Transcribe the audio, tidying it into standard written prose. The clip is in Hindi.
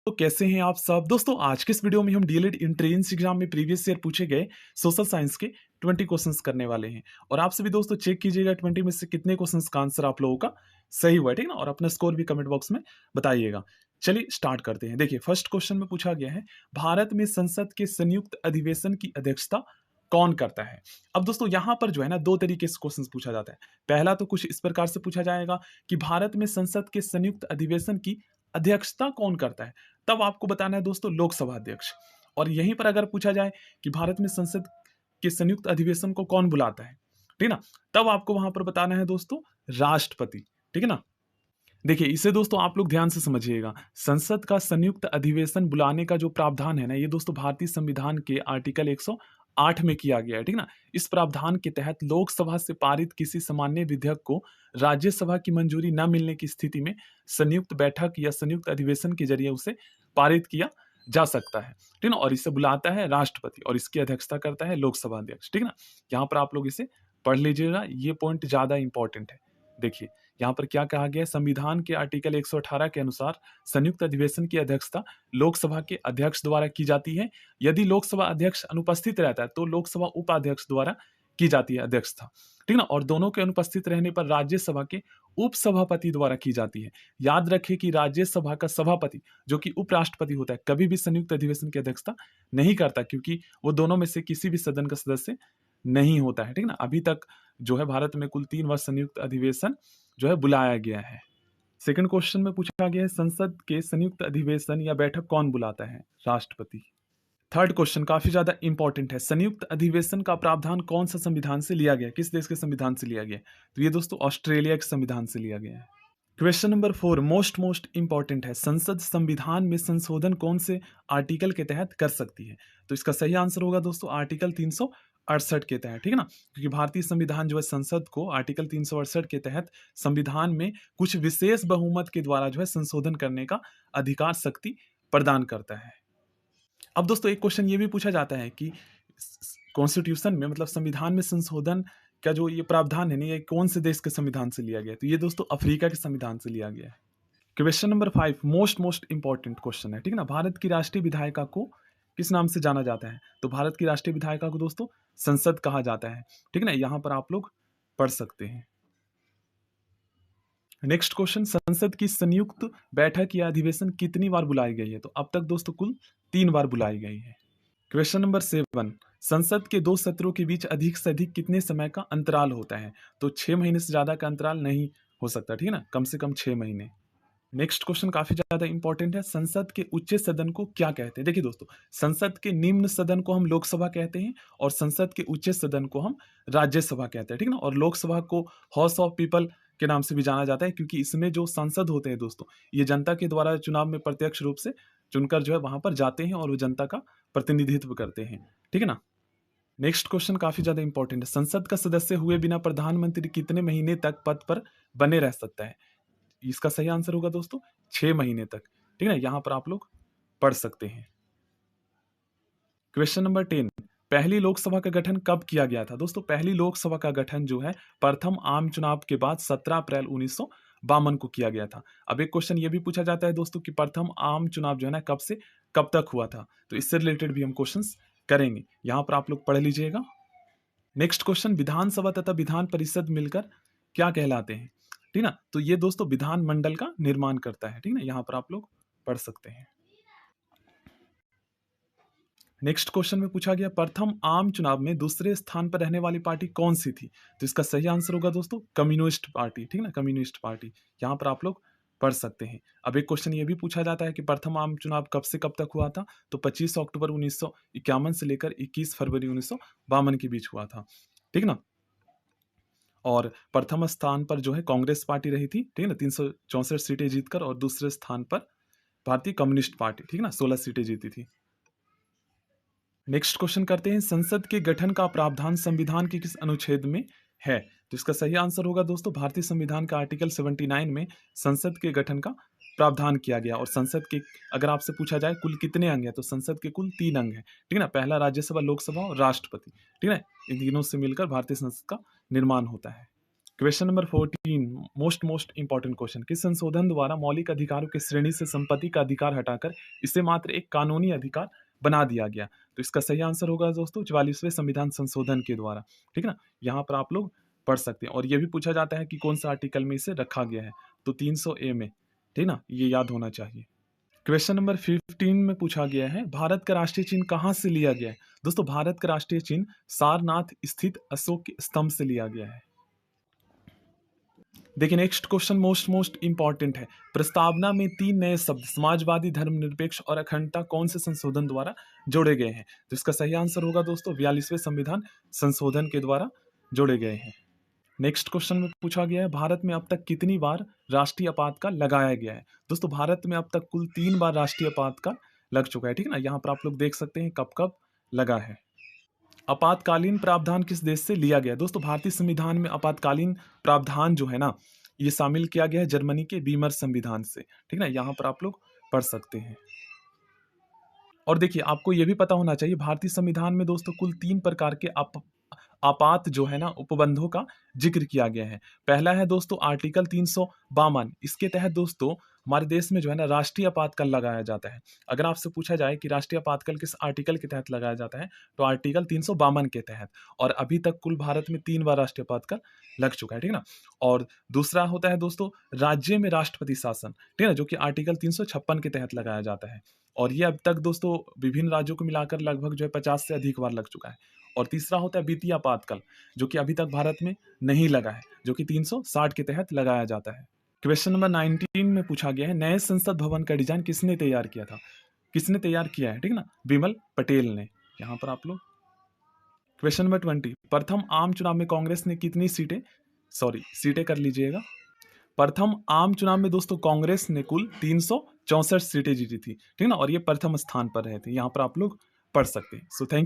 तो कैसे हैं आप सब दोस्तों। आज के इस वीडियो में हम डीएलएड एंट्रेंस एग्जाम में प्रीवियस ईयर पूछे गए सोशल साइंस के 20 क्वेश्चंस करने वाले हैं। और आप सभी दोस्तों चेक कीजिएगा 20 में से कितने क्वेश्चंस का आंसर आप लोगों का सही हुआ है, ठीक ना। और अपना स्कोर भी कमेंट बॉक्स में बताइएगा। चलिए स्टार्ट करते हैं। देखिए फर्स्ट क्वेश्चन में पूछा गया है, भारत में संसद के संयुक्त अधिवेशन की अध्यक्षता कौन करता है। अब दोस्तों यहां पर जो है ना दो तरीके से क्वेश्चन पूछा जाता है। पहला तो कुछ इस प्रकार से पूछा जाएगा कि भारत में संसद के संयुक्त अधिवेशन की अध्यक्षता कौन करता है, तब आपको बताना है दोस्तों लोकसभा अध्यक्ष। और यहीं पर अगर पूछा जाए कि भारत में संसद के संयुक्त अधिवेशन को कौन बुलाता है, ठीक ना, तब आपको वहां पर बताना है दोस्तों राष्ट्रपति, ठीक है ना। देखिए इसे दोस्तों आप लोग ध्यान से समझिएगा। संसद का संयुक्त अधिवेशन बुलाने का जो प्रावधान है ना, ये दोस्तों भारतीय संविधान के आर्टिकल 108 में किया गया है, ठीक ना। इस प्रावधान के तहत लोकसभा से पारित किसी सामान्य विधेयक को राज्यसभा की मंजूरी न मिलने की स्थिति में संयुक्त बैठक या संयुक्त अधिवेशन के जरिए उसे पारित किया जा सकता है, ठीक ना। और इसे बुलाता है राष्ट्रपति और इसकी अध्यक्षता करता है लोकसभा अध्यक्ष, ठीक ना। यहाँ पर आप लोग इसे पढ़ लीजिएगा, ये पॉइंट ज्यादा इंपॉर्टेंट है। देखिए यहाँ पर क्या कहा गया है, संविधान के आर्टिकल 118 के अनुसार संयुक्त अधिवेशन की अध्यक्षता लोकसभा के अध्यक्ष द्वारा की जाती है। यदि लोकसभा अध्यक्ष अनुपस्थित रहता है तो लोकसभा उपाध्यक्ष द्वारा की जाती है अध्यक्षता, ठीक ना। और दोनों के अनुपस्थित रहने पर राज्यसभा के उपसभापति द्वारा की जाती है। याद रखें कि राज्यसभा का सभापति जो कि उपराष्ट्रपति होता है कभी भी संयुक्त अधिवेशन की अध्यक्षता नहीं करता, क्योंकि वो दोनों में से किसी भी सदन का सदस्य नहीं होता है, ठीक ना। अभी तक जो है भारत में कुल 3 बार संयुक्त अधिवेशन जो है बुलाया गया है। सेकंड क्वेश्चन में पूछा गया है, संसद के संयुक्त अधिवेशन या बैठक कौन बुलाता है, राष्ट्रपति। थर्ड क्वेश्चन काफी ज्यादा इंपॉर्टेंट है, संयुक्त अधिवेशन का प्रावधान कौन सा संविधान से लिया गया, किस देश के संविधान से लिया गया। तो ये दोस्तों ऑस्ट्रेलिया के संविधान से लिया गया है। क्वेश्चन नंबर 4 मोस्ट इंपॉर्टेंट है, संसद संविधान में संशोधन कौन से आर्टिकल के तहत कर सकती है। तो इसका सही आंसर होगा दोस्तों आर्टिकल 368 के तहत, ठीक है ना। क्योंकि भारतीय संविधान जो है संसद को आर्टिकल 368 के तहत संविधान में कुछ विशेष बहुमत के द्वारा जो है संशोधन करने का अधिकार शक्ति प्रदान करता है। अब दोस्तों एक क्वेश्चन ये भी पूछा जाता है कि कॉन्स्टिट्यूशन में मतलब संविधान में संशोधन का जो ये प्रावधान है ना, ये कौन से देश के संविधान से लिया गया। तो ये दोस्तों अफ्रीका के संविधान से लिया गया है। Question number 5 most important question है, ठीक है ना। भारत की राष्ट्रीय विधायिका को किस नाम से जाना जाता है। तो भारत की राष्ट्रीय विधायिका को दोस्तों संसद कहा जाता है, ठीक है ना। यहां पर आप लोग पढ़ सकते हैं। नेक्स्ट क्वेश्चन, संसद की संयुक्त बैठक या अधिवेशन कितनी बार बुलाई गई है। तो अब तक दोस्तों कुल 3 बार बुलाई गई है। क्वेश्चन नंबर 7, संसद के 2 सत्रों के बीच अधिक से अधिक कितने समय का अंतराल होता है। तो 6 महीने से ज्यादा का अंतराल नहीं हो सकता, ठीक है ना, कम से कम 6 महीने। नेक्स्ट क्वेश्चन काफी ज्यादा इंपॉर्टेंट है, संसद के उच्च सदन को क्या कहते हैं। देखिए दोस्तों, संसद के निम्न सदन को हम लोकसभा कहते हैं और संसद के उच्च सदन को हम राज्यसभा कहते हैं, ठीक है ना। और लोकसभा को हाउस ऑफ पीपल के नाम से भी जाना जाता है, क्योंकि इसमें जो सांसद होते हैं दोस्तों, ये जनता के द्वारा चुनाव में प्रत्यक्ष रूप से चुनकर जो है वहां पर जाते हैं और वो जनता का प्रतिनिधित्व करते हैं, ठीक है ना। नेक्स्ट क्वेश्चन काफी ज्यादा इंपॉर्टेंट है, संसद का सदस्य हुए बिना प्रधानमंत्री कितने महीने तक पद पर बने रह सकता है। इसका सही आंसर होगा दोस्तों 6 महीने तक, ठीक है ना। यहां पर आप लोग पढ़ सकते हैं। क्वेश्चन नंबर 10, पहली लोकसभा का गठन कब किया गया था। दोस्तों पहली लोकसभा का गठन जो है प्रथम आम चुनाव के बाद 17 अप्रैल 1952 को किया गया था। अब एक क्वेश्चन ये भी पूछा जाता है दोस्तों कि प्रथम आम चुनाव जो है ना कब से कब तक हुआ था। तो इससे रिलेटेड भी हम क्वेश्चंस करेंगे, यहां पर आप लोग पढ़ लीजिएगा। नेक्स्ट क्वेश्चन, विधानसभा तथा विधान परिषद मिलकर क्या कहलाते हैं, ठीक ना। तो ये दोस्तों विधान मंडल का निर्माण करता है, ठीक ना। यहां पर आप लोग पढ़ सकते हैं। नेक्स्ट क्वेश्चन में पूछा गया, प्रथम आम चुनाव में दूसरे स्थान पर रहने वाली पार्टी कौन सी थी। तो इसका सही आंसर होगा दोस्तों कम्युनिस्ट पार्टी, ठीक ना, कम्युनिस्ट पार्टी। यहां पर आप लोग पढ़ सकते हैं। अब एक क्वेश्चन ये भी पूछा जाता है कि प्रथम आम चुनाव कब से कब तक हुआ था। तो 25 अक्टूबर 1951 से लेकर 21 फरवरी 1952 के बीच हुआ था, ठीक ना। और प्रथम स्थान पर जो है कांग्रेस पार्टी रही थी, ठीक है ना, 364 सीटें जीतकर। और दूसरे स्थान पर भारतीय कम्युनिस्ट पार्टी, ठीक है ना, 16 सीटें जीती थी। नेक्स्ट क्वेश्चन करते हैं, संसद के गठन का प्रावधान संविधान के किस अनुच्छेद में है। तो इसका सही आंसर होगा दोस्तों भारतीय संविधान का आर्टिकल 79 में संसद के गठन का प्रावधान किया गया। और संसद के अगर आपसे पूछा जाए कुल कितने अंग है, तो संसद के कुल 3 अंग है, ठीक है ना। पहला राज्यसभा, लोकसभा और राष्ट्रपति, ठीक है। इन तीनों से मिलकर भारतीय संसद का निर्माण होता है। Question number 14 most important question, किस संशोधन द्वारा मौलिक अधिकारों की श्रेणी से संपत्ति का अधिकार हटाकर इसे मात्र एक कानूनी अधिकार बना दिया गया? तो इसका सही आंसर होगा दोस्तों 44वें संविधान संशोधन के द्वारा। ठीक है ना, यहाँ पर आप लोग पढ़ सकते हैं। और ये भी पूछा जाता है कि कौन सा आर्टिकल में इसे रखा गया है, तो 300A में। ठीक ना, ये याद होना चाहिए। क्वेश्चन नंबर 15 में पूछा गया है, भारत का राष्ट्रीय चिन्ह कहाँ से लिया गया है? दोस्तों भारत का राष्ट्रीय चिन्ह सारनाथ स्थित अशोक के स्तंभ से लिया गया है। देखिए नेक्स्ट क्वेश्चन मोस्ट इंपॉर्टेंट है, प्रस्तावना में 3 नए शब्द समाजवादी, धर्मनिरपेक्ष और अखंडता कौन से संशोधन द्वारा जोड़े गए हैं? तो इसका सही आंसर होगा दोस्तों 42वें संविधान संशोधन के द्वारा जोड़े गए हैं। नेक्स्ट क्वेश्चन में पूछा गया है, भारत में अब तक कितनी बार राष्ट्रीय आपातकाल लगाया गया है? दोस्तों भारत में अब तक कुल 3 बार राष्ट्रीय आपातकाल लग चुका है। ठीक है ना, यहाँ पर आप लोग देख सकते हैं कब कब लगा है। आपातकालीन प्रावधान किस देश से लिया गया? दोस्तों भारतीय संविधान में आपातकालीन प्रावधान जो है ना, ये शामिल किया गया है जर्मनी के बीमर संविधान से। ठीक है ना, यहाँ पर आप लोग पढ़ सकते हैं। और देखिए आपको ये भी पता होना चाहिए, भारतीय संविधान में दोस्तों कुल 3 प्रकार के आपात जो है ना उपबंधों का जिक्र किया गया है। पहला है दोस्तों आर्टिकल 352, इसके तहत दोस्तों हमारे देश में जो है ना राष्ट्रीय आपातकाल लगाया जाता है। अगर आपसे पूछा जाए कि राष्ट्रीय आपातकाल किस आर्टिकल के तहत लगाया जाता है, तो आर्टिकल 352 के तहत। और अभी तक कुल भारत में 3 बार राष्ट्रीय आपातकाल लग चुका है। ठीक है ना, और दूसरा होता है दोस्तों राज्य में राष्ट्रपति शासन, ठीक है ना, जो कि आर्टिकल 356 के तहत लगाया जाता है। और ये अब तक दोस्तों विभिन्न राज्यों को मिलाकर लगभग जो है 50 से अधिक बार लग चुका है। और तीसरा होता है वित्तीय आपातकाल, जो कि अभी तक भारत में नहीं लगा है, जो कि 360 के तहत लगाया जाता है। क्वेश्चन नंबर 19 में पूछा गया है, नए संसद भवन का डिजाइन किसने तैयार किया था? किसने तैयार किया है? ठीक है ना, विमल पटेल ने। यहाँ पर आप लोग क्वेश्चन नंबर 20, प्रथम आम चुनाव में कांग्रेस ने कितनी सीटें कर लीजिएगा। प्रथम आम चुनाव में दोस्तों कांग्रेस ने कुल 364 सीटें जीती थी। ठीक है ना, और ये प्रथम स्थान पर रहे थे। यहाँ पर आप लोग पढ़ सकते हैं। So thank